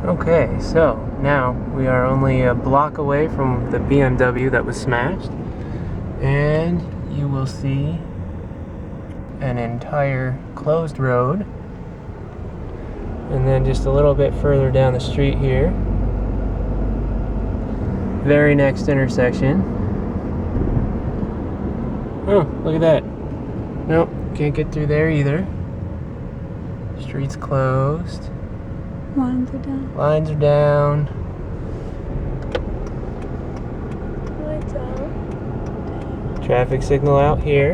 Okay, so now we are only a block away from the BMW that was smashed, and you will see an entire closed road, and then just a little bit further down the street here, very next intersection. Oh, look at that. Nope, can't get through there either. Street's closed. Lines are down. Lines are down. Lights out. Traffic signal out here.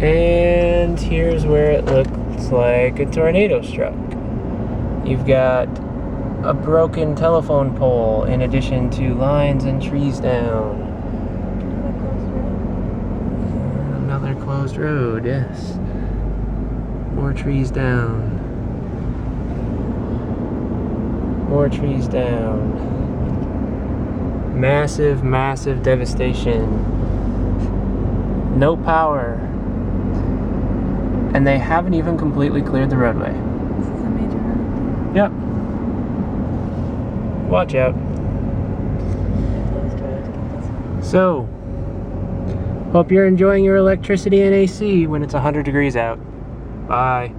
And here's where it looks like a tornado struck. You've got a broken telephone pole in addition to lines and trees down. Another closed road, yes. More trees down. More trees down. Massive, massive devastation. No power. And they haven't even completely cleared the roadway. This is a major road. Yep. Watch out. So, hope you're enjoying your electricity and AC when it's 100 degrees out. Bye.